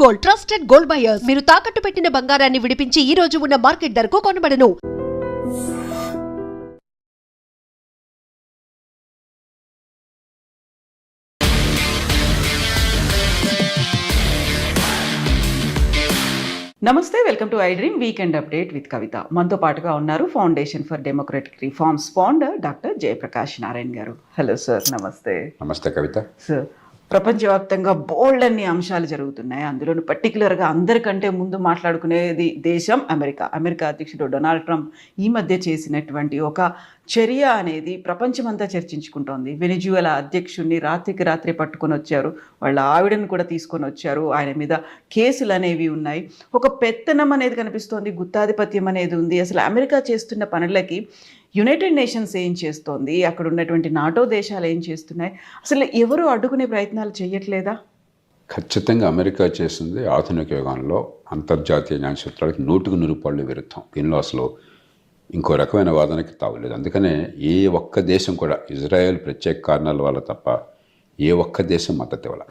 Gold, trusted gold buyers. మీరు తాకట్టు పెట్టిన బంగారాన్ని విడిపించి ఈ రోజు ఉన్న మార్కెట్ ధరకు కొనబడను. నమస్తే, welcome to I dream weekend update with Kavitha. మనతో పాటుగా ఉన్నారు foundation for democratic reforms founder doctor Jayaprakash Narayan garu. Hello sir. నమస్తే. నమస్తే కవిత. సార్, ప్రపంచవ్యాప్తంగా బోల్డ్ అన్ని అంశాలు జరుగుతున్నాయి. అందులోనూ పర్టికులర్గా అందరికంటే ముందు మాట్లాడుకునేది దేశం అమెరికా అధ్యక్షుడు డొనాల్డ్ ట్రంప్ ఈ మధ్య చేసినటువంటి ఒక చర్య అనేది ప్రపంచమంతా చర్చించుకుంటోంది. వెనిజువెలా అధ్యక్షుడిని రాత్రికి రాత్రి పట్టుకొని వచ్చారు, వాళ్ళ ఆవిడను కూడా తీసుకొని వచ్చారు, ఆయన మీద కేసులు అనేవి ఉన్నాయి. ఒక పెత్తనం అనేది కనిపిస్తోంది, గుత్తాధిపత్యం అనేది ఉంది. అసలు అమెరికా చేస్తున్న పనులకి యునైటెడ్ నేషన్స్ ఏం చేస్తోంది, అక్కడ ఉన్నటువంటి నాటో దేశాలు ఏం చేస్తున్నాయి, అసలు ఎవరు అడ్డుకునే ప్రయత్నాలు చేయట్లేదా? ఖచ్చితంగా అమెరికా చేసింది ఆధునిక యుగంలో అంతర్జాతీయ న్యాయ సూత్రాలకి 100% విరుద్ధం. దీనిలో అసలు ఇంకో రకమైన వాదనకి తావులేదు. అందుకనే ఏ ఒక్క దేశం కూడా ఇజ్రాయెల్ ప్రత్యేక కారణాల వల్ల తప్ప ఏ ఒక్క దేశం మద్దతు ఇవ్వాలి.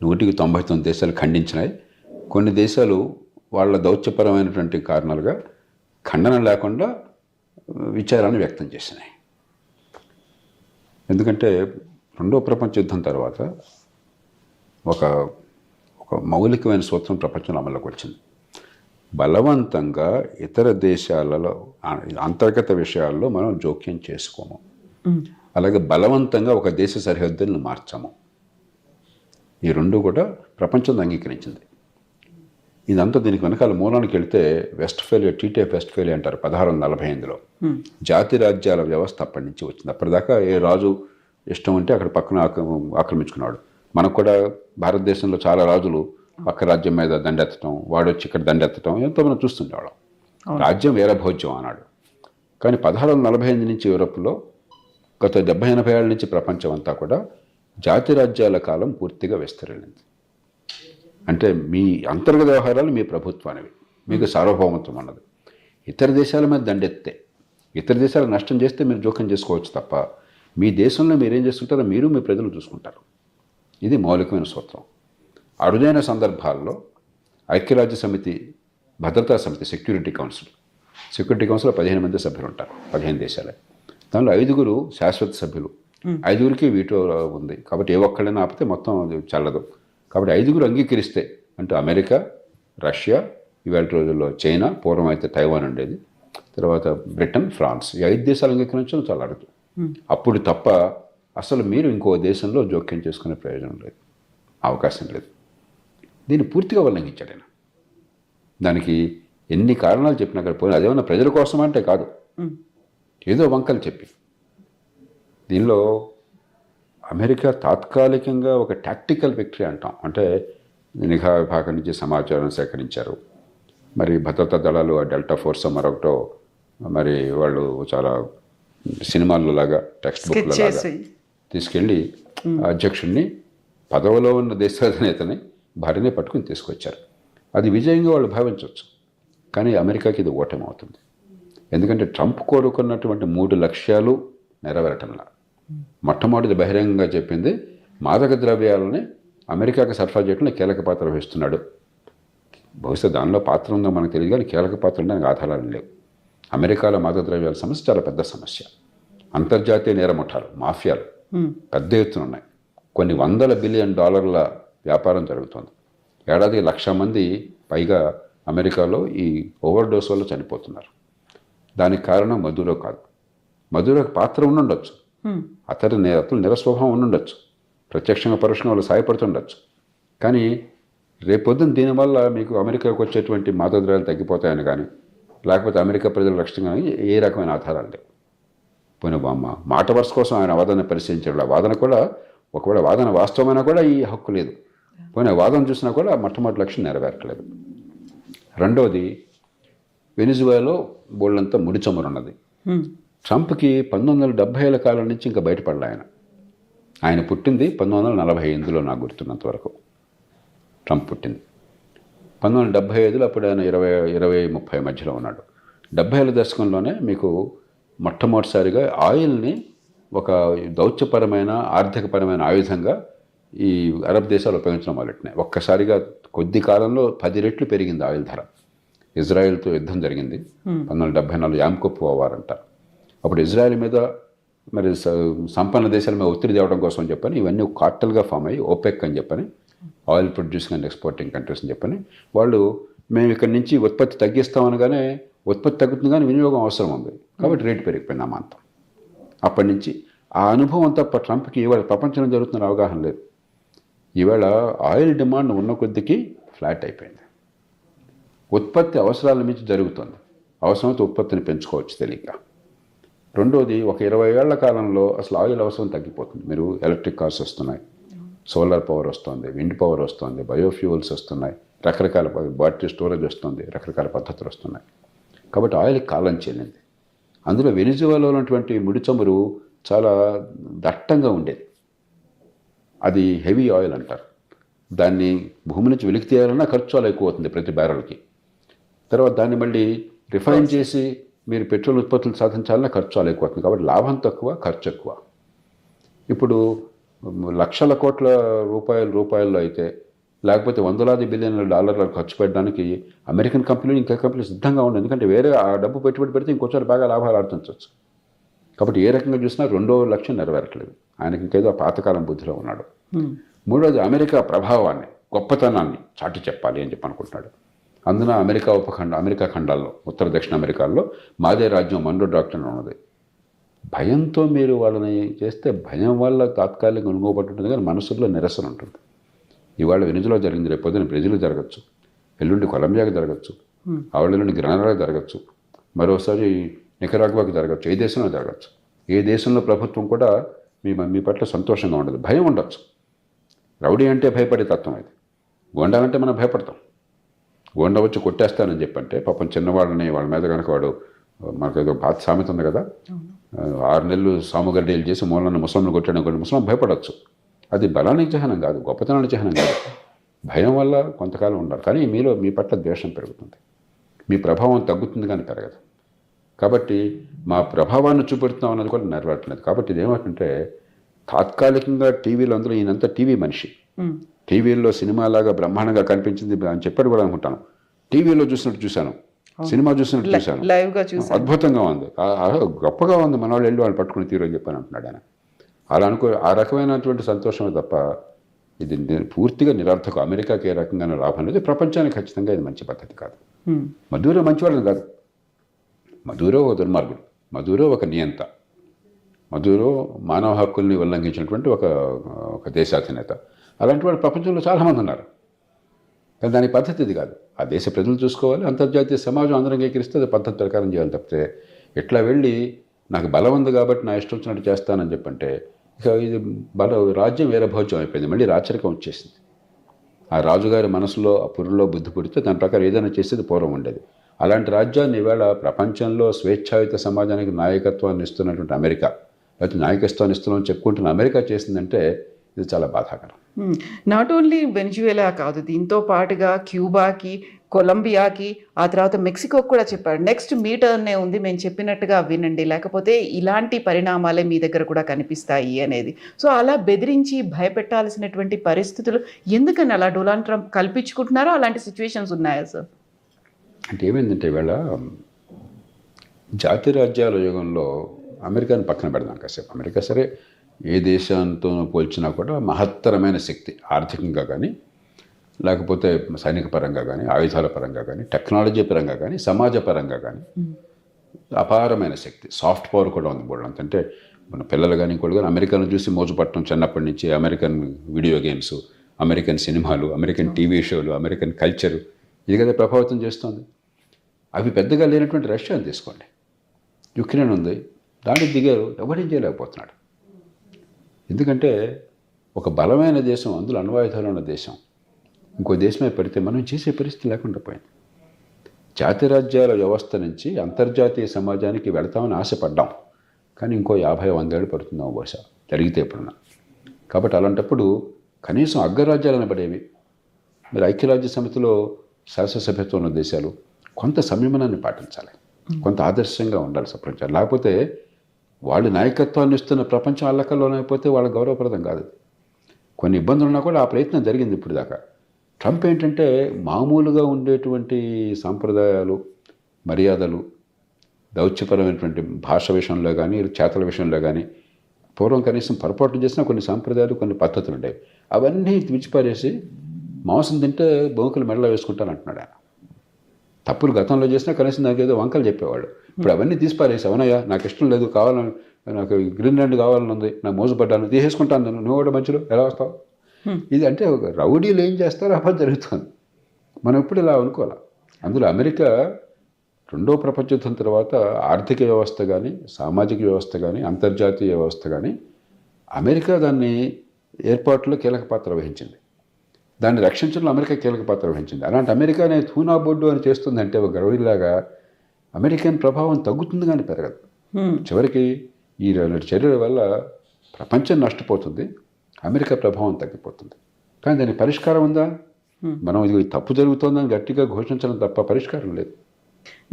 199 దేశాలు ఖండించినాయి. కొన్ని దేశాలు వాళ్ళ దౌత్యపరమైనటువంటి కారణాలుగా ఖండన లేకుండా విచారాన్ని వ్యక్తం చేసినాయి. ఎందుకంటే రెండో ప్రపంచ యుద్ధం తర్వాత ఒక మౌలికమైన సూత్రం ప్రపంచంలో అమల్లోకి వచ్చింది. బలవంతంగా ఇతర దేశాలలో అంతర్గత విషయాల్లో మనం జోక్యం చేసుకోము, అలాగే బలవంతంగా ఒక దేశ సరిహద్దులను మార్చాము. ఈ రెండు కూడా ప్రపంచం అంగీకరించింది. ఇదంతా దీనికి వెనకాల మూలానికి వెళితే టీటీఎఫ్ వెస్ట్ఫేలియా అంటారు 1648లో. జాతి రాజ్యాల వ్యవస్థ అప్పటి నుంచి వచ్చింది. అప్పటిదాకా ఏ రాజు ఇష్టం ఉంటే అక్కడ పక్కన ఆక్రమించుకున్నాడు. మనకు కూడా భారతదేశంలో చాలా రాజులు పక్క రాజ్యం మీద దండెత్తడం, వాడు వచ్చి ఇక్కడ దండెత్తడం ఎంతో మనం చూస్తుండేవాళ్ళం. రాజ్యం వేరే భోజ్యం అన్నాడు. కానీ 1648 నుంచి యూరోప్లో గత 70-80 ఏళ్ళ నుంచి ప్రపంచం అంతా కూడా జాతి రాజ్యాల కాలం పూర్తిగా విస్తరించింది. అంటే మీ అంతర్గత వ్యవహారాలు మీ ప్రభుత్వానివి, మీకు సార్వభౌమత్వం అన్నది. ఇతర దేశాల మీద దండెత్తే, ఇతర దేశాలకు నష్టం చేస్తే మీరు జోక్యం చేసుకోవచ్చు తప్ప మీ దేశంలో మీరేం చేసుకుంటారో మీరు మీ ప్రజలు చూసుకుంటారు. ఇది మౌలికమైన సూత్రం. అరుదైన సందర్భాల్లో ఐక్యరాజ్య సమితి, భద్రతా సమితి, సెక్యూరిటీ కౌన్సిల్ 15 మంది సభ్యులు ఉంటారు, 15 దేశాలే. దానిలో 5 శాశ్వత సభ్యులు, 5కి వీటో ఉంది. కాబట్టి ఏ ఒక్కళ్ళైనా ఆపితే మొత్తం చల్లదు. కాబట్టి 5 అంగీకరిస్తే, అంటే అమెరికా, రష్యా, ఇవాళ రోజుల్లో చైనా, పూర్వం అయితే తైవాన్ ఉండేది, తర్వాత బ్రిటన్, ఫ్రాన్స్, ఈ 5 దేశాలు అంగీకరించడం చాలా అరుదు. అప్పుడు తప్ప అసలు మీరు ఇంకో దేశంలో జోక్యం చేసుకునే ప్రయోజనం లేదు, అవకాశం లేదు. దీన్ని పూర్తిగా ఉల్లంఘించాడు ఆయన. దానికి ఎన్ని కారణాలు చెప్పినా కానీ పోయిన అదేమన్నా ప్రజల కోసం అంటే కాదు, ఏదో వంకలు చెప్పి. దీనిలో అమెరికా తాత్కాలికంగా ఒక టాక్టికల్ విక్టరీ అంటాం. అంటే నిఘా విభాగం నుంచి సమాచారం సేకరించారు. మరి భద్రతా దళాలు డెల్టా ఫోర్స్ మరొకటో, మరి వాళ్ళు చాలా సినిమాల్లో లాగా టెక్స్ట్ బుక్ల లాగా తీసుకెళ్ళి అధ్యక్షుడిని, పదవిలో ఉన్న దేశాధినేతని, భార్యనే పట్టుకుని తీసుకొచ్చారు. అది విజయంగా వాళ్ళు భావించవచ్చు. కానీ అమెరికాకి ఇది ఓటమి అవుతుంది. ఎందుకంటే ట్రంప్ కోరుకున్నటువంటి 3 లక్ష్యాలు నెరవేరటంలా. మొట్టమొదటి బహిరంగంగా చెప్పింది మాదక ద్రవ్యాలని అమెరికాకి సరఫరా చేయడంలో కీలక పాత్ర వహిస్తున్నాడు. బహుశా దానిలో పాత్ర ఉందో మనకు తెలియదు, కానీ కీలక పాత్ర ఉండడానికి ఆధారాలు లేవు. అమెరికాలో మాదక ద్రవ్యాల సమస్య చాలా పెద్ద సమస్య. అంతర్జాతీయ నేర ముఠాలు, మాఫియాలు పెద్ద ఎత్తున ఉన్నాయి. కొన్ని $100 బిలియన్ వ్యాపారం జరుగుతుంది. ఏడాదికి 1,00,000 మంది పైగా అమెరికాలో ఈ ఓవర్ డోస్ వల్ల చనిపోతున్నారు. దానికి కారణం మధురో కాదు. మధురోకి పాత్ర ఉండుండొచ్చు, అతడు నిరస్వభావం ఉండుండొచ్చు, ప్రత్యక్షంగా పరోక్షంగా వాళ్ళు సాయపడుతుండొచ్చు. కానీ రేపొద్దున దీనివల్ల మీకు అమెరికాకు వచ్చేటువంటి మాదక ద్రవ్యాలు తగ్గిపోతాయని కానీ, లేకపోతే అమెరికా ప్రజల రక్షణ కానీ ఏ రకమైన ఆధారాలు లేవు. పోయిన మాట వరుస కోసం ఆయన వాదన పరిశీలించాడు. ఆ వాదన కూడా, ఒకవేళ వాదన వాస్తవమైనా కూడా ఈ హక్కు లేదు. పోయిన వాదన చూసినా కూడా మొట్టమొదటి లక్ష్యం నెరవేరట్లేదు. రెండవది, వెనిజువేలాలో బోళ్ళంతా ముడి చమురు ఉన్నది. ట్రంప్కి 1970ఏళ్ల కాలం నుంచి ఇంకా బయటపడలే ఆయన పుట్టింది 1948లో, నాకు గుర్తున్నంత వరకు ట్రంప్ పుట్టింది 1975లో. అప్పుడు ఆయన 20-30 మధ్యలో ఉన్నాడు. 70ఏళ్ల దశకంలోనే మీకు మొట్టమొదటిసారిగా ఆయిల్ని ఒక దౌత్యపరమైన, ఆర్థికపరమైన ఆయుధంగా ఈ అరబ్ దేశాలు ఉపయోగించడం మొదలెట్టినాయి. ఒక్కసారిగా కొద్ది కాలంలో 10 రెట్లు పెరిగింది ఆయిల్ ధర. ఇజ్రాయెల్తో యుద్ధం జరిగింది 1974 యామ్కోప్ వార్ అంటారు. అప్పుడు ఇజ్రాయెల్ మీద మరి సంపన్న దేశాల మీద ఒత్తిడి తేవడం కోసం చెప్పని ఇవన్నీ కార్టల్గా ఫామ్ అయ్యి ఓపెక్ అని చెప్పని, oil producing and exporting countries అని చెప్పని వాళ్ళు మేము ఇక్కడి నుంచి ఉత్పత్తి తగ్గిస్తామనగానే ఉత్పత్తి తగ్గుతుంది కానీ వినియోగం అవసరం ఉంది కాబట్టి రేటు పెరిగిపోయింది అమాంతం. అప్పటి నుంచి ఆ అనుభవం తప్ప ట్రంప్కి ఇవాళ ప్రపంచంలో జరుగుతున్న అవగాహన లేదు. ఈవేళ ఆయిల్ డిమాండ్ ఉన్న కొద్దికి ఫ్లాట్ అయిపోయింది. ఉత్పత్తి అవసరాల మించి జరుగుతుంది. అవసరమైతే ఉత్పత్తిని పెంచుకోవచ్చు తెలియక. రెండోది, ఒక 20 ఏళ్ల కాలంలో అసలు ఆయిల్ అవసరం తగ్గిపోతుంది. మీరు ఎలక్ట్రిక్ కార్స్ వస్తున్నాయి, సోలార్ పవర్ వస్తుంది, విండ్ పవర్ వస్తుంది, బయోఫ్యూయల్స్ వస్తున్నాయి, రకరకాల బ్యాటరీ స్టోరేజ్ వస్తుంది, రకరకాల పద్ధతులు వస్తున్నాయి. కాబట్టి ఆయిల్ కాలం చెల్లింది. అందులో వెనిజువేలాలో ఉన్నటువంటి ముడి చమురు చాలా దట్టంగా ఉండేది. అది హెవీ ఆయిల్ అంటారు. దాన్ని భూమి నుంచి వెలికి తీయాలన్నా ఖర్చు చాలా ఎక్కువ అవుతుంది ప్రతి బ్యారెల్కి. తర్వాత దాన్ని మళ్ళీ రిఫైన్ చేసి మీరు పెట్రోల్ ఉత్పత్తులు సాధించాలన్నా ఖర్చు చాలా ఎక్కువ అవుతుంది. కాబట్టి లాభం తక్కువ, ఖర్చు ఎక్కువ. ఇప్పుడు లక్షల కోట్ల రూపాయల్లో అయితే, లేకపోతే వందలాది బిలియన్ల డాలర్లు ఖర్చు పెట్టడానికి అమెరికన్ కంపెనీలు ఇంకా కంపెనీలు సిద్ధంగా ఉండవు. ఎందుకంటే వేరే ఆ డబ్బు పెట్టుబడి పెడితే ఇంకొంచెం బాగా లాభాలు ఆర్జించవచ్చు. కాబట్టి ఏ రకంగా చూసినా 2వ లక్ష్యం నెరవేరట్లేదు. ఆయనకి ఇంకేదో పాతకాలం బుద్ధిలో ఉన్నాడు. మూడోది, అమెరికా ప్రభావాన్ని, గొప్పతనాన్ని చాటి చెప్పాలి అని చెప్పి అనుకుంటున్నాడు. అందున అమెరికా ఖండాల్లో, ఉత్తర దక్షిణ అమెరికాల్లో మాదే రాజ్యం మన్రో డాక్టర్ ఉన్నది. భయంతో మీరు వాళ్ళని చేస్తే భయం వల్ల తాత్కాలికంగా అనుభవపట్టుంటుంది కానీ మనసులో నిరసన ఉంటుంది. ఇవాళ వెనిజులా జరిగింది, రేపు పొద్దున బ్రెజిల్ జరగచ్చు, ఎల్లుండి కొలంబియాకి జరగచ్చు, ఆవిడెల్లుండి గ్రనడాకి జరగచ్చు, మరోసారి నికరాగ్వాకి జరగచ్చు. ఏ దేశంలో జరగచ్చు. ఏ దేశంలో ప్రభుత్వం కూడా మీ పట్ల సంతోషంగా ఉండదు. భయం ఉండొచ్చు. రౌడీ అంటే భయపడే తత్వం అది. గోండాలంటే మనం భయపడతాం. గోండా వచ్చి కొట్టేస్తానని చెప్పంటే పాపం చిన్నవాళ్ళని వాళ్ళ మీద కనుక వాడు, మనకు ఏదో పాత సామెత ఉంది కదా, 6 నెలలు సాముగడ్డీలు చేసి మూలన్న ముసలిని కొట్టాడు, ముసలం భయపడవచ్చు. అది బలానికి చిహ్నం కాదు, గొప్పతనానికి చిహ్నం కాదు. భయం వల్ల కొంతకాలం ఉండాలి, కానీ మీ పట్ల ద్వేషం పెరుగుతుంది. మీ ప్రభావం తగ్గుతుంది కానీ పెరగదు. కాబట్టి మా ప్రభావాన్ని చూపెడుతున్నాం అన్నది కూడా నెరవేరట్లేదు. కాబట్టి ఇదేమంటే తాత్కాలికంగా టీవీలో, అందులో ఈయనంతా టీవీ మనిషి, టీవీల్లో సినిమాలాగా బ్రహ్మాండంగా కనిపించింది అని చెప్పాడు కూడా అనుకుంటాను. టీవీలో చూశాను, సినిమా చూసినట్టు చూశాను, లైవ్గా చూసాను, అద్భుతంగా ఉంది, గొప్పగా ఉంది, మన వాళ్ళు వెళ్ళి వాళ్ళు పట్టుకుని తీరని చెప్పాను అంటున్నాడు ఆయన. అలా ఆ రకమైనటువంటి సంతోషమే తప్ప ఇది పూర్తిగా నిరర్థకం. అమెరికాకి ఏ రకంగానే లాభం లేదు, ప్రపంచానికి ఖచ్చితంగా ఇది మంచి పద్ధతి కాదు. మధురో మంచివాళ్ళని కాదు, మధురో ఒక దుర్మార్గుడు, మధురో ఒక నియంత, మధురో మానవ హక్కుల్ని ఉల్లంఘించినటువంటి ఒక దేశాధినేత. అలాంటి వాళ్ళు ప్రపంచంలో చాలామంది ఉన్నారు. కానీ దాని పద్ధతి ఇది కాదు. ఆ దేశ ప్రజలు చూసుకోవాలి, అంతర్జాతీయ సమాజం అందరం అంగీకరిస్తే అది పద్ధతి ప్రకారం చేయాలి తప్పితే ఎట్లా వెళ్ళి నాకు బలం ఉంది కాబట్టి నా ఇష్టం వచ్చినట్టు చేస్తానని చెప్పంటే ఇక ఇది రాజ్యం వేరే భోజ్యం అయిపోయింది, మళ్ళీ రాచరికం వచ్చేసింది. ఆ రాజుగారి మనసులో, ఆ పురులో బుద్ధి పుడితే దాని ప్రకారం ఏదైనా చేసేది పూర్వం ఉండేది. అలాంటి రాజ్యాన్ని ఈవేళ ప్రపంచంలో స్వేచ్ఛాయుత సమాజానికి నాయకత్వాన్ని ఇస్తున్నటువంటి అమెరికా, లేకపోతే నాయకత్వాన్ని ఇస్తున్నామని చెప్పుకుంటున్న అమెరికా చేసిందంటే ఇది చాలా బాధాకరం. నాట్ ఓన్లీ వెనిజువేలా కాదు, దీంతో పాటుగా క్యూబాకి, కొలంబియాకి, ఆ తర్వాత మెక్సికోకి కూడా చెప్పాడు. నెక్స్ట్ మీ టర్నే ఉంది, మేము చెప్పినట్టుగా వినండి, లేకపోతే ఇలాంటి పరిణామాలే మీ దగ్గర కూడా కనిపిస్తాయి అనేది. సో అలా బెదిరించి భయపెట్టాల్సినటువంటి పరిస్థితులు ఎందుకని అలా డొనాల్డ్ ట్రంప్ కల్పించుకుంటున్నారో అలాంటి సిచ్యువేషన్స్ ఉన్నాయా సార్? అంటే ఏమైందంటే ఈవేళ జాతి రాజ్యాల యుగంలో అమెరికాని పక్కన పెడదాం కాసేపు. అమెరికా సరే ఏ దేశంతో పోల్చినా కూడా మహత్తరమైన శక్తి, ఆర్థికంగా కానీ, లేకపోతే సైనిక పరంగా కానీ, ఆయుధాల పరంగా కానీ, టెక్నాలజీ పరంగా కానీ, సమాజ పరంగా కానీ అపారమైన శక్తి. సాఫ్ట్ పవర్ కూడా ఉంది బోర్డు. అంటే మన పిల్లలు కానీ ఇంకోటి కానీ అమెరికాను చూసి మోజుపట్టడం చిన్నప్పటి నుంచి. అమెరికన్ వీడియో గేమ్స్, అమెరికన్ సినిమాలు, అమెరికన్ టీవీ షోలు, అమెరికన్ కల్చరు, ఇది కదా ప్రభావితం చేస్తుంది. అవి పెద్దగా లేనటువంటి రష్యాని తీసుకోండి, యుక్రెయిన్ ఉంది, దాంట్లో దిగారు, ఎవరేం చేయలేకపోతున్నాడు. ఎందుకంటే ఒక బలమైన దేశం, అందులో అణ్వాయుధాలు ఉన్న దేశం ఇంకో దేశమే పెడితే మనం చేసే పరిస్థితి లేకుండా పోయింది. జాతి రాజ్యాల వ్యవస్థ నుంచి అంతర్జాతీయ సమాజానికి వెళతామని ఆశపడ్డాం, కానీ ఇంకో 50-100 ఏళ్ళు పడుతుందాం బహుశా జరిగితే ఎప్పుడన్నా. కాబట్టి అలాంటప్పుడు కనీసం అగ్రరాజ్యాలను పడేవి. మరి ఐక్యరాజ్య సమితిలో శాసనసభ్యత్వం ఉన్న దేశాలు కొంత సంయమనాన్ని పాటించాలి, కొంత ఆదర్శంగా ఉండాలి ప్రపంచాలు. లేకపోతే వాళ్ళు నాయకత్వాన్ని ఇస్తున్న ప్రపంచం అల్లకల్లోనైపోతే వాళ్ళ గౌరవప్రదం కాదు. కొన్ని ఇబ్బందులు ఉన్నా కూడా ఆ ప్రయత్నం జరిగింది ఇప్పుడు దాకా. ట్రంప్ ఏంటంటే మామూలుగా ఉండేటువంటి సాంప్రదాయాలు, మర్యాదలు, దౌత్యపరమైనటువంటి భాష విషయంలో కానీ, చేతల విషయంలో కానీ, పూర్వం కనీసం పొరపాటు చేసిన కొన్ని సాంప్రదాయాలు, కొన్ని పద్ధతులు ఉండేవి. అవన్నీ విడిచిపారేసి మాంసం తింటే బొంకులు మెడలో వేసుకుంటాను అంటున్నాడు ఆయన. తప్పులు గతంలో చేసినా కనీసం నాకు ఏదో వంకలు చెప్పేవాళ్ళు. ఇప్పుడు అవన్నీ తీసిపారేసి, అవునయ్యా నాకు ఇష్టం లేదు, కావాలని నాకు గ్రీన్లాండ్ కావాలని ఉంది, నాకు మోసపడ్డాను, తీసేసుకుంటాను నేను, నువ్వు కూడా మంచిలో ఎలా వస్తావు? ఇది అంటే ఒక రౌడీలు ఏం చేస్తారో అలా జరుగుతుంది. మనం ఇప్పుడు ఇలా అనుకోవాలి. అందులో అమెరికా రెండో ప్రపంచ యుద్ధం తర్వాత ఆర్థిక వ్యవస్థ కానీ, సామాజిక వ్యవస్థ కానీ, అంతర్జాతీయ వ్యవస్థ కానీ అమెరికా దాన్ని ఏర్పాటులో కీలక పాత్ర వహించింది. దాన్ని రక్షించడంలో అమెరికా కీలక పాత్ర వహించింది. అలాంటి అమెరికానే తూనా బొడ్డు అని చేస్తుందంటే ఒక గర్వీలాగా అమెరికన్ ప్రభావం తగ్గుతుంది కానీ పెరగదు. చివరికి ఈ చర్యల వల్ల ప్రపంచం నష్టపోతుంది, అమెరికా ప్రభావం తగ్గిపోతుంది. కానీ దానికి పరిష్కారం ఉందా? మనం ఇది తప్పు జరుగుతోందని గట్టిగా ఘోషించడం తప్ప పరిష్కారం లేదు.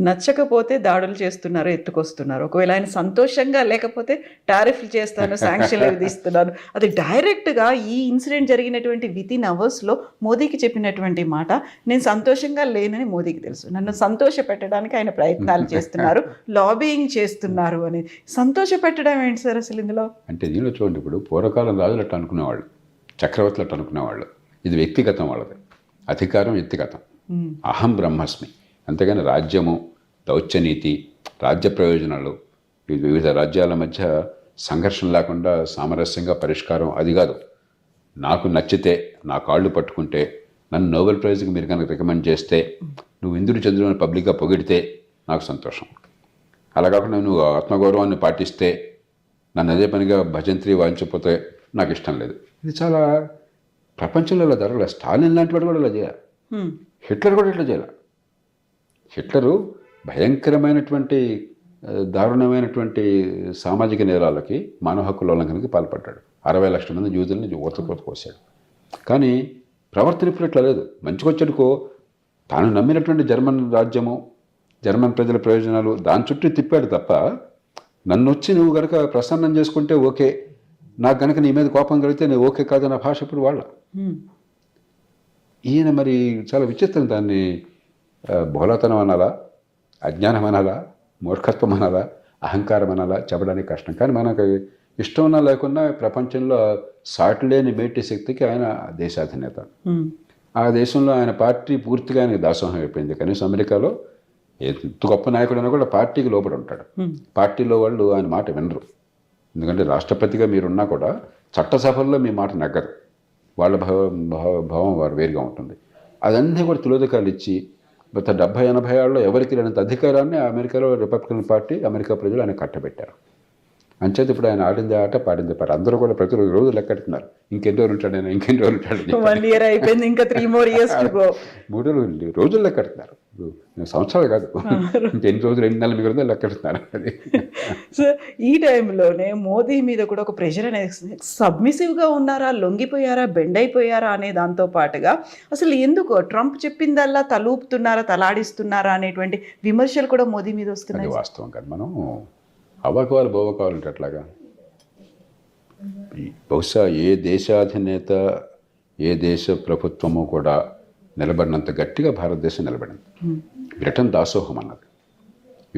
నచ్చకపోతే దాడులు చేస్తున్నారు, ఎత్తుకొస్తున్నారు. ఒకవేళ ఆయన సంతోషంగా లేకపోతే టారిఫ్లు చేస్తాను, శాంక్షన్లు విధిస్తున్నాను. అది డైరెక్ట్గా ఈ ఇన్సిడెంట్ జరిగినటువంటి వితిన్ అవర్స్లో మోదీకి చెప్పినటువంటి మాట. నేను సంతోషంగా లేనని మోదీకి తెలుసు, నన్ను సంతోష పెట్టడానికి ఆయన ప్రయత్నాలు చేస్తున్నారు, లాబియింగ్ చేస్తున్నారు అని. సంతోష పెట్టడం ఏంటి సార్ అసలు ఇందులో? అంటే దీనిలో చూడండి, ఇప్పుడు పూర్వకాలం రాజులు అట్టు అనుకునేవాళ్ళు, చక్రవర్తులు అట్టు అనుకునేవాళ్ళు. ఇది వ్యక్తిగతం వాళ్ళది, అధికారం వ్యక్తిగతం, అహం బ్రహ్మస్మి. అంతేగాని రాజ్యము, దౌత్యనీతి, రాజ్య ప్రయోజనాలు, వివిధ రాజ్యాల మధ్య సంఘర్షణ లేకుండా సామరస్యంగా పరిష్కారం అది కాదు. నాకు నచ్చితే, నా కాళ్ళు పట్టుకుంటే, నన్ను నోబెల్ ప్రైజ్కి మీరు కనుక రికమెండ్ చేస్తే, నువ్వు ఇంద్రుడు చంద్రుని పబ్లిక్గా పొగిడితే నాకు సంతోషం. అలా కాకుండా నువ్వు ఆత్మగౌరవాన్ని పాటిస్తే, నన్ను అదే పనిగా భజంత్రి వాయించకపోతే నాకు ఇష్టం లేదు. ఇది చాలా ప్రపంచంలో ఇలా జరగలేదు. స్టాలిన్ లాంటి వాడు కూడా ఇలా చేయాలి, హిట్లర్ కూడా ఇట్లా చేయాలి. హిట్లరు భయంకరమైనటువంటి దారుణమైనటువంటి సామాజిక నేరాలకి, మానవ హక్కుల ఉల్లంఘనకి పాల్పడ్డాడు. 60 లక్షల మంది యూదుల్ని ఊతకోత కోసాడు. కానీ ప్రవర్తన ఇప్పుడు ఇట్లా లేదు. మంచికొచ్చడుకో తాను నమ్మినటువంటి జర్మన్ రాజ్యము, జర్మన్ ప్రజల ప్రయోజనాలు దాని చుట్టూ తిప్పాడు తప్ప, నన్ను వచ్చి నువ్వు కనుక ప్రసన్నం చేసుకుంటే ఓకే, నాకు కనుక నీ మీద కోపం కలిగితే నేను ఓకే కాదన్న భాష ఇప్పుడు వాళ్ళ. ఈయన మరి చాలా విచిత్రం. దాన్ని బోలతనం అనాలా, అజ్ఞానం అనాలా, మూర్ఖత్వం అనాలా, అహంకారం అనాలా చెప్పడానికి కష్టం. కానీ మనకు ఇష్టం ఉన్నా లేకున్నా ప్రపంచంలో సాటి లేని మేటి శక్తికి ఆయన దేశాధినేత. ఆ దేశంలో ఆయన పార్టీ పూర్తిగా ఆయనకు దాసోహం అయిపోయింది. కనీసం అమెరికాలో ఎంత గొప్ప నాయకుడైనా కూడా పార్టీకి లోపడి ఉంటాడు. పార్టీలో వాళ్ళు ఆయన మాట వినరు. ఎందుకంటే రాష్ట్రపతిగా మీరున్నా కూడా చట్టసభల్లో మీ మాట నగ్గదు. వాళ్ళ భావం వారు వేరుగా ఉంటుంది. అదన్నీ కూడా తిలోదకాలు ఇచ్చి గత 70-80 ఏళ్ళలో ఎవరికి లేనంత అధికారాన్ని అమెరికాలో రిపబ్లికన్ పార్టీ, అమెరికా ప్రజలు ఆయన కట్టబెట్టారు. అంచేత ఇప్పుడు ఆయన ఆడింది ఆట, పాడింది పాట. అందరూ కూడా ప్రతిరోజు లెక్కెడుతున్నారు, ఇంకెన్ని రోజులు ఉంటాడు ఆయన, ఇంకెన్ని రోజులు ఉంటాడు. 1 year అయిపోయింది, ఇంకా 3 more years to go. 3 రోజులు లెక్కెడుతున్నారు, సంవత్సరాలు కాదు, ఇంకెన్ని రోజులు, 2 నెలలు మిగిలిందో లెక్కెడుతున్నారు. అది సో ఈ టైంలోనే మోదీ మీద కూడా ఒక ప్రెషర్ అనేది, సబ్మిసివ్గా ఉన్నారా, లొంగిపోయారా, బెండ్ అయిపోయారా అనే దాంతో పాటుగా అసలు ఎందుకు ట్రంప్ చెప్పిందల్లా తలూపుతున్నారా, తలాడిస్తున్నారా అనేటువంటి విమర్శలు కూడా మోదీ మీద వస్తున్నాయి. వాస్తవం కాదు. మనం అవ్వకాలు బోవకాలంటే అట్లాగా బహుశా ఏ దేశాధినేత, ఏ దేశ ప్రభుత్వము కూడా నిలబడినంత గట్టిగా భారతదేశం నిలబడింది. బ్రిటన్ దాసోహం అన్నది,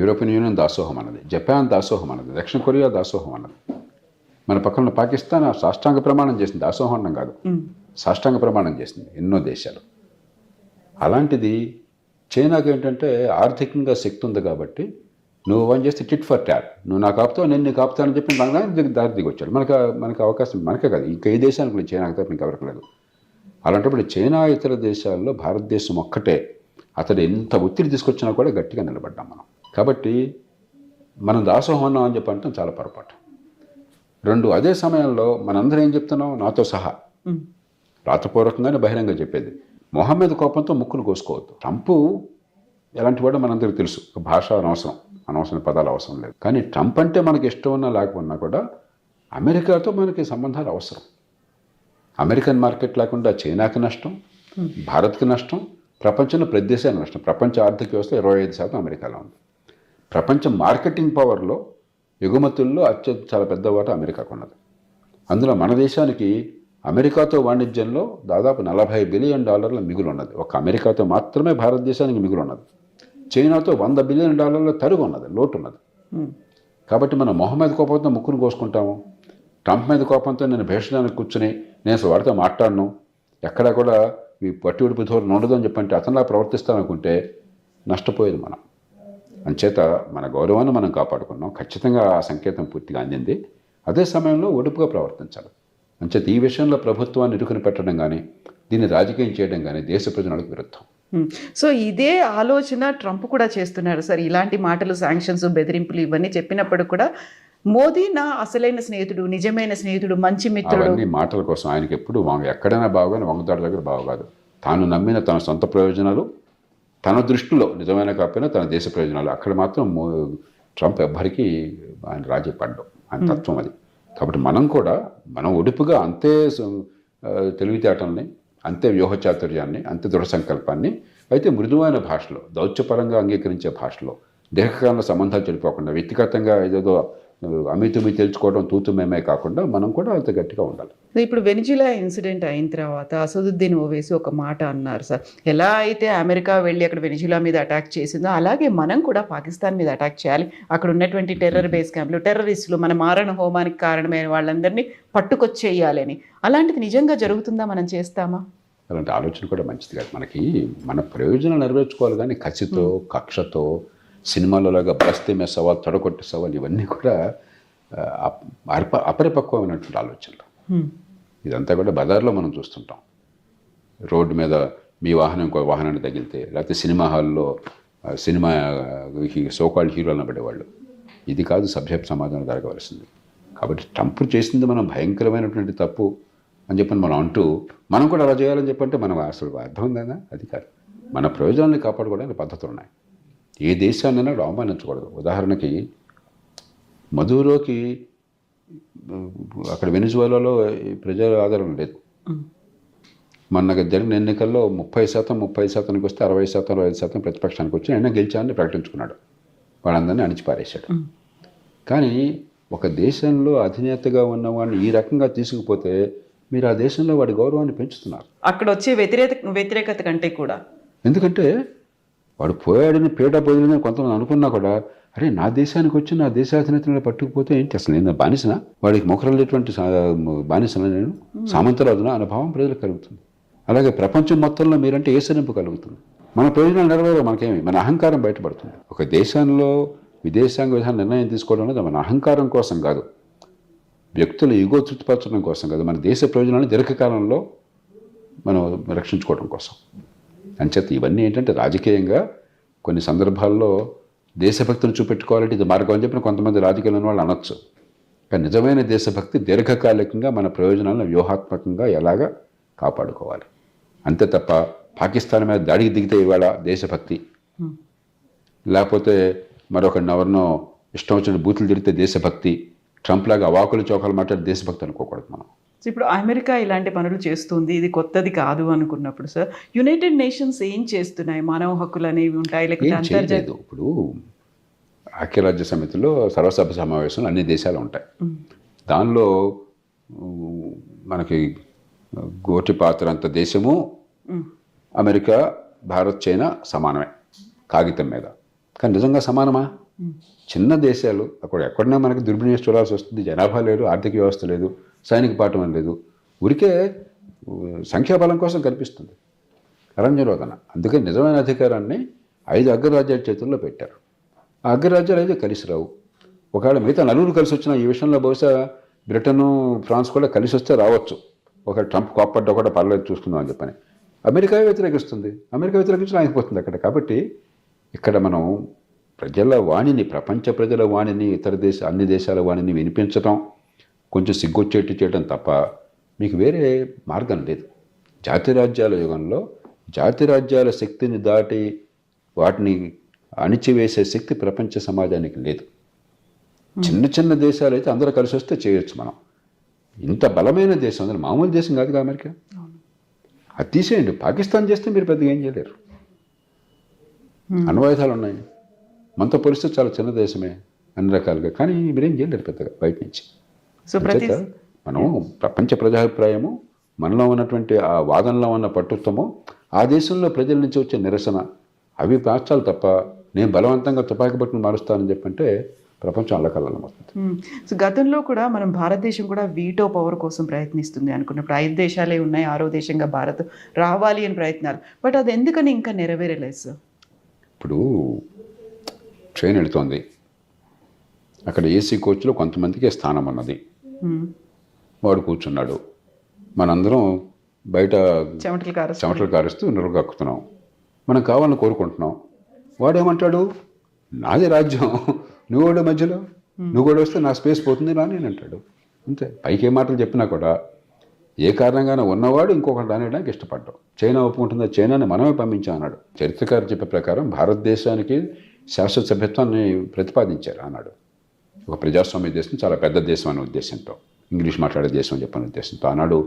యూరోపియన్ యూనియన్ దాసోహం అన్నది, జపాన్ దాసోహం అన్నది, దక్షిణ కొరియా దాసోహం అన్నది. మన పక్కన పాకిస్తాన్ సాష్టాంగ ప్రమాణం చేసింది, దాసోహం అన్నం కాదు, సాష్టాంగ ప్రమాణం చేసింది ఎన్నో దేశాలు. అలాంటిది చైనాకి ఏంటంటే ఆర్థికంగా శక్తి ఉంది కాబట్టి నువ్వు వన్ చేస్తే టిట్ ఫర్ ట్యాట్, నువ్వు నాకు ఆపుతావు, నేను నీకు ఆపుతానని చెప్పి దారి దిగొచ్చాడు. మనకు అవకాశం మనకే కాదు, ఇంకా ఏ దేశానికి లేదు, చైనాకి తప్ప ఇంకెవరికి లేదు. అలాంటప్పుడు చైనా ఇతర దేశాల్లో భారతదేశం ఒక్కటే అతడు ఎంత ఒత్తిడి తీసుకొచ్చినా కూడా గట్టిగా నిలబడ్డాం మనం. కాబట్టి మనం దాసోహం అన్నాం అని చెప్పి అంటాం చాలా పొరపాటు. 2, అదే సమయంలో మనందరం ఏం చెప్తున్నాం, నాతో సహా రాతపూర్వకంగానే బహిరంగ చెప్పేది, మొహమ్మద్ కోపంతో ముక్కును కోసుకోవద్దు. ట్రంప్ ఎలాంటి వాడో మనందరికీ తెలుసు. భాష అనవసరం పదాలు అవసరం లేదు. కానీ ట్రంప్ అంటే మనకి ఇష్టం ఉన్నా లేకపోయినా కూడా అమెరికాతో మనకి సంబంధాలు అవసరం. అమెరికన్ మార్కెట్ లేకుండా చైనాకి నష్టం, భారత్కి నష్టం, ప్రపంచంలో ప్రతి దేశానికి నష్టం. ప్రపంచ ఆర్థిక వ్యవస్థ 25% అమెరికాలో ఉంది. ప్రపంచ మార్కెటింగ్ పవర్లో, ఎగుమతుల్లో చాలా పెద్ద వాటా అమెరికాకు ఉన్నది. అందులో మన దేశానికి అమెరికాతో వాణిజ్యంలో దాదాపు $40 బిలియన్ మిగులు ఉన్నది. ఒక అమెరికాతో మాత్రమే భారతదేశానికి మిగులు ఉన్నది. చైనాతో $100 బిలియన్ తరుగు ఉన్నది, లోటు ఉన్నది. కాబట్టి మనం మొహం మీద కోపంతో ముక్కును కోసుకుంటాము. ట్రంప్ మీద కోపంతో నేను భేషడానికి కూర్చుని నేను అసలు వాడితో మాట్లాడను, ఎక్కడా కూడా ఈ పట్టి ఉడిపి ధోరణి ఉండదు అని చెప్పంటే అతనిలా ప్రవర్తిస్తామనుకుంటే నష్టపోయేది మనం. అంచేత మన గౌరవాన్ని మనం కాపాడుకున్నాం. ఖచ్చితంగా ఆ సంకేతం పూర్తిగా అందింది. అదే సమయంలో ఒడుపుగా ప్రవర్తించాలి. అంచేత ఈ విషయంలో ప్రభుత్వాన్ని ఇరుకుని పెట్టడం కానీ దీన్ని రాజకీయం చేయడం కానీ దేశ ప్రజలకు విరుద్ధం. సో ఇదే ఆలోచన ట్రంప్ కూడా చేస్తున్నారు సార్. ఇలాంటి మాటలు, శాంక్షన్స్, బెదిరింపులు ఇవన్నీ చెప్పినప్పుడు కూడా మోదీ నా అసలైన స్నేహితుడు, నిజమైన స్నేహితుడు, మంచి మిత్రుడు. అవన్నీ మాటల కోసం. ఆయనకి ఎప్పుడు ఎక్కడైనా బాగుగానే వంగదాడు దగ్గర బాగుకాదు. తాను నమ్మిన తన సొంత ప్రయోజనాలు, తన దృష్టిలో నిజమైన కాకపోయినా తన దేశ ప్రయోజనాలు, అక్కడ మాత్రం ట్రంప్ ఎవ్వరికీ ఆయన రాజీ పడ్డం, ఆయన తత్వం అది. కాబట్టి మనం ఒడుపుగా అంతే తెలివితేటల్ని, అంతే వ్యూహచాతుర్యాన్ని, అంతే దృఢ సంకల్పాన్ని, అయితే మృదువైన భాషలో, దౌత్యపరంగా అంగీకరించే భాషలో, దీర్ఘకాల సంబంధాలు చెడిపోకుండా, వ్యక్తిగతంగా ఏదేదో అమితుమి తెలుసుకోవడం తూతుమేమే కాకుండా మనం కూడా అంత గట్టిగా ఉండాలి. ఇప్పుడు వెనిజులా ఇన్సిడెంట్ అయిన తర్వాత అసదుద్దీన్ ఓవైసీ ఒక మాట అన్నారు సార్. ఎలా అయితే అమెరికా వెళ్ళి అక్కడ వెనిజులా మీద అటాక్ చేసిందో అలాగే మనం కూడా పాకిస్తాన్ మీద అటాక్ చేయాలి. అక్కడ ఉన్నటువంటి టెర్రర్ బేస్ క్యాంపులు, టెర్రరిస్టులు, మన మారణ హోమానికి కారణమైన వాళ్ళందరినీ పట్టుకొచ్చేయాలని. అలాంటిది నిజంగా జరుగుతుందా? మనం చేస్తామా? అలాంటి ఆలోచన కూడా మంచిది కాదు. మన ప్రయోజనాలు నెరవేర్చుకోవాలి కానీ కసితో, కక్షతో, సినిమాలలాగా బస్తీ మే సవాల్, తొడగొట్టే సవాల్, ఇవన్నీ కూడా అపరిపక్వమైనటువంటి ఆలోచనలు. ఇదంతా కూడా బజార్లో మనం చూస్తుంటాం. రోడ్డు మీద మీ వాహనం ఇంకో వాహనాన్ని తగిలితే, లేకపోతే సినిమా హాల్లో సినిమా సోకాల్డ్ హీరోలను పడేవాళ్ళు. ఇది కాదు సభ్య సమాజంలో జరగవలసింది. కాబట్టి ట్రంప్ చేసింది మనం భయంకరమైనటువంటి తప్పు అని చెప్పని మనం అంటూ మనం కూడా అలా చేయాలని చెప్పంటే మనం అసలు అర్థం ఉందా? అది కాదు. మన ప్రయోజనాన్ని కాపాడుకోవడానికి పద్ధతులు ఉన్నాయి. ఏ దేశాన్నైనా అవమానించకూడదు. ఉదాహరణకి మధురోకి అక్కడ వెనిజువేలాలో ప్రజల ఆదరణ లేదు. మొన్న జరిగిన ఎన్నికల్లో 30% వస్తే 60%, 65% ప్రతిపక్షానికి వచ్చి ఆయన గెలిచానని ప్రకటించుకున్నాడు. వాళ్ళందరినీ అణిచిపారేశాడు. కానీ ఒక దేశంలో అధినేతగా ఉన్నవాడిని ఈ రకంగా తీసుకుపోతే మీరు ఆ దేశంలో వాడి గౌరవాన్ని పెంచుతున్నారు. అక్కడ వచ్చే వ్యతిరేకత కంటే కూడా. ఎందుకంటే వాడు పోయాడని పీట పోయిందని కొంతమంది అనుకున్నా కూడా, అరే నా దేశానికి వచ్చి నా దేశాధినేతలను పట్టుకుపోతే ఏంటి, అసలు నేను బానిసనా, వాడికి మొక్కరలేటువంటి బానిసనా, నేను సామంతరాజునా అనే భావం ప్రజలకు కలుగుతుంది. అలాగే ప్రపంచం మొత్తంలో మీరంటే ఏసరింపు కలుగుతుంది. మన ప్రయోజనాలు నెరవేరే మనకేమి, మన అహంకారం బయటపడుతుంది. ఒక దేశంలో విదేశాంగ విధానం నిర్ణయం తీసుకోవడం అనేది మన అహంకారం కోసం కాదు, వ్యక్తుల ఈగో తృప్తిపరచడం కోసం కాదు, మన దేశ ప్రయోజనాలను దీర్ఘకాలంలో మనం రక్షించుకోవడం కోసం. అంచేత ఇవన్నీ ఏంటంటే రాజకీయంగా కొన్ని సందర్భాల్లో దేశభక్తిని చూపెట్టుకోవాలంటే ఇది మార్గం అని చెప్పిన కొంతమంది రాజకీయాల వాళ్ళు అనొచ్చు. కానీ నిజమైన దేశభక్తి దీర్ఘకాలికంగా మన ప్రయోజనాలను వ్యూహాత్మకంగా ఎలాగా కాపాడుకోవాలి అంతే తప్ప పాకిస్తాన్ మీద దాడికి దిగితే ఇవాళ దేశభక్తి, లేకపోతే ఎవరినో ఇష్టం వచ్చిన బూతులు తిరిగితే దేశభక్తి, ట్రంప్ లాగా అవాకులు చౌకాలు మాట్లాడి దేశభక్తి అనుకోకూడదు మనం. ఇప్పుడు అమెరికా ఇలాంటి పనులు చేస్తుంది, ఇది కొత్తది కాదు అనుకున్నప్పుడు సార్ యునైటెడ్ నేషన్స్ ఏం చేస్తున్నాయి? మానవ హక్కులు అనేవి ఉంటాయి, లేకపోతే అంతర్జాతీయ, ఇప్పుడు ఐక్యరాజ్య సమితిలో సర్వసభ్య సమావేశంలో అన్ని దేశాలు ఉంటాయి. దానిలో మనకి గోటి పాత్ర అంత దేశము అమెరికా, భారత్, చైనా సమానమే కాగితం మీద. కానీ నిజంగా సమానమా? చిన్న దేశాలు అక్కడ ఎక్కడన్నా మనకి దుర్వినియోగం చూడాల్సి వస్తుంది. జనాభా లేదు, ఆర్థిక వ్యవస్థ లేదు, సైనిక పాఠం లేదు, ఊరికే సంఖ్యాబలం కోసం కనిపిస్తుంది అరణ్యరోధన. అందుకే నిజమైన అధికారాన్ని 5 అగ్రరాజ్యాల చేతుల్లో పెట్టారు. ఆ అగ్రరాజ్యాలు అయితే కలిసి రావు. ఒకవేళ మిగతా 4 కలిసి వచ్చిన ఈ విషయంలో బహుశా బ్రిటను, ఫ్రాన్స్ కూడా కలిసి వస్తే రావచ్చు. ఒక ట్రంప్ కోప్పడ్డా కూడా పర్లేదు చూసుకుందాం అని చెప్పని. అమెరికా వ్యతిరేకిస్తుంది, అమెరికా వ్యతిరేకించడం ఆగిపోతుంది అక్కడ. కాబట్టి ఇక్కడ మనం ప్రజల వాణిని, ప్రపంచ ప్రజల వాణిని, అన్ని దేశాల వాణిని వినిపించడం, కొంచెం సిగ్గొచ్చేట్టు చేయడం తప్ప మీకు వేరే మార్గం లేదు. జాతిరాజ్యాల యుగంలో జాతిరాజ్యాల శక్తిని దాటి వాటిని అణిచివేసే శక్తి ప్రపంచ సమాజానికి లేదు. చిన్న చిన్న దేశాలు అయితే అందరూ కలిసి వస్తే చేయొచ్చు మనం. ఇంత బలమైన దేశం, అందులో మామూలు దేశం కాదుగా అమెరికా. అది తీసేయండి, పాకిస్తాన్ చేస్తే మీరు పెద్దగా ఏం చేయలేరు. అణ్వాయుధాలు ఉన్నాయి, మనతో పరిస్థితి చాలా చిన్న దేశమే అన్ని రకాలుగా, కానీ మీరేం చేయలేరు పెద్దగా బయట నుంచి. మనం ప్రపంచ ప్రజాభిప్రాయము మనలో ఉన్నటువంటి ఆ వాదనలో ఉన్న పట్టుత్వము, ఆ దేశంలో ప్రజల నుంచి వచ్చే నిరసన, అవి మార్చాలి తప్ప నేను బలవంతంగా తుపాకీ పట్టుకుని మారుస్తానని చెప్పంటే ప్రపంచం అల్లకల్లం అవుతుంది. సో గతంలో కూడా మనం భారతదేశం కూడా వీటో పవర్ కోసం ప్రయత్నిస్తుంది అనుకున్నప్పుడు 5 దేశాలే ఉన్నాయి, 6వ దేశంగా భారత్ రావాలి అని ప్రయత్నాలు. బట్ అది ఎందుకని ఇంకా నెరవేరలేదు సార్? ఇప్పుడు ట్రైన్ వెళుతోంది, అక్కడ ఏసీ కోచ్లో కొంతమందికి స్థానం ఉన్నది, వాడు కూర్చున్నాడు, మనందరం బయట చెమటలు కారుస్తూ నురుగు కక్కుతున్నాం, మనం కావాలని కోరుకుంటున్నాం. వాడేమంటాడు, నాది రాజ్యం, నువ్వు కూడా మధ్యలో, నువ్వు కూడా వస్తే నా స్పేస్ పోతుంది రా నేను అంటాడు. అంతే. పైకి ఏ మాటలు చెప్పినా కూడా ఏ కారణంగానే ఉన్నవాడు ఇంకొకటి రానియడానికి ఇష్టపడ్డాం. చైనా ఒప్పుకుంటుందా, చైనాని మనమే పంపించాం అన్నాడు. చరిత్రకారు చెప్పే ప్రకారం భారతదేశానికి శాశ్వత సభ్యత్వాన్ని ప్రతిపాదించారు అన్నాడు. ఒక ప్రజాస్వామ్య దేశం, చాలా పెద్ద దేశం అనే ఉద్దేశంతో, ఇంగ్లీష్ మాట్లాడే దేశం అని చెప్పిన ఉద్దేశంతో. ఆనాడు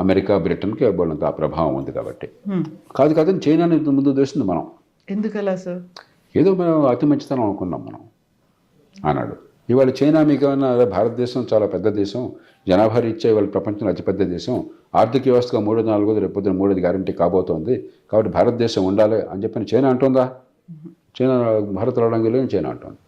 అమెరికా, బ్రిటన్కి వాళ్ళంత ఆ ప్రభావం ఉంది కాబట్టి. కాదని చైనాని ముందు దోసింది మనం. ఎందుకలా సార్? ఏదో మనం అతి మంచితనం అనుకున్నాం మనం అన్నాడు. ఇవాళ చైనా మీకు భారతదేశం చాలా పెద్ద దేశం, జనాభా రీత్యా ఇవాళ ప్రపంచంలో అతిపెద్ద దేశం, ఆర్థిక వ్యవస్థగా 3, 4 రేపు పొద్దున 3 గ్యారంటీ కాబోతోంది, కాబట్టి భారతదేశం ఉండాలి అని చెప్పని చైనా అంటుందా? చైనా భారత్ రావడానికి లేని చైనా అంటుంది.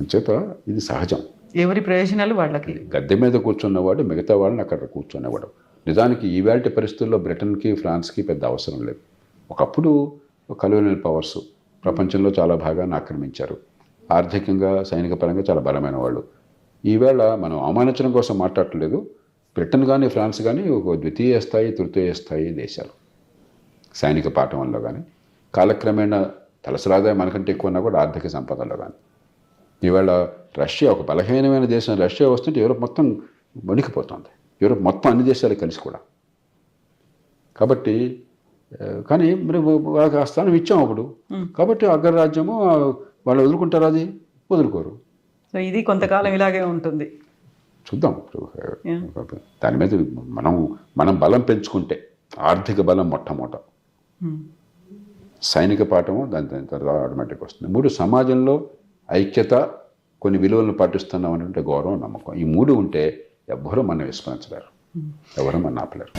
అంచేత ఇది సహజం. ఎవరి ప్రయోజనాలు వాళ్ళకి. గద్దె మీద కూర్చున్నవాడు మిగతా వాళ్ళని అక్కడ కూర్చునేవాడు. నిజానికి ఈవేళ పరిస్థితుల్లో బ్రిటన్కి, ఫ్రాన్స్కి పెద్ద అవసరం లేదు. ఒకప్పుడు కలోనియల్ పవర్స్ ప్రపంచంలో చాలా భాగాన్ని ఆక్రమించారు, ఆర్థికంగా సైనిక పరంగా చాలా బలమైన వాళ్ళు. ఈవేళ మనం అవమానించడం కోసం మాట్లాడట్లేదు. బ్రిటన్ కానీ ఫ్రాన్స్ కానీ ఒక ద్వితీయ స్థాయి, తృతీయ స్థాయి దేశాలు సైనిక పాఠంలో కానీ, కాలక్రమేణా తలసరాదాయం మనకంటే ఎక్కువ ఉన్నా కూడా ఆర్థిక సంపదలో కానీ. ఈవేళ రష్యా ఒక బలహీనమైన దేశం, రష్యా వస్తుంటే యూరోప్ మొత్తం వణికిపోతుంది, యూరోప్ మొత్తం అన్ని దేశాలు కలిసి కూడా. కాబట్టి కానీ మరి వాళ్ళకి ఆ స్థానం ఇచ్చాం అప్పుడు, కాబట్టి అగ్రరాజ్యము వాళ్ళు వదులుకుంటారు, అది వదులుకోరు. సో ఇది కొంతకాలం ఇలాగే ఉంటుంది, చూద్దాం. దాని మీద మనం బలం పెంచుకుంటే, ఆర్థిక బలం మొట్టమొదట, సైనిక పాఠము దాని తర్వాత ఆటోమేటిక్ వస్తుంది. 3 సమాజంలో ఐక్యత, కొన్ని విలువలను పాటిస్తున్నాం అనేటువంటి గౌరవం, నమ్మకం. ఈ 3 ఉంటే ఎవ్వరూ మనం విస్మరించలేరు, ఎవరూ మనం ఆపలేరు.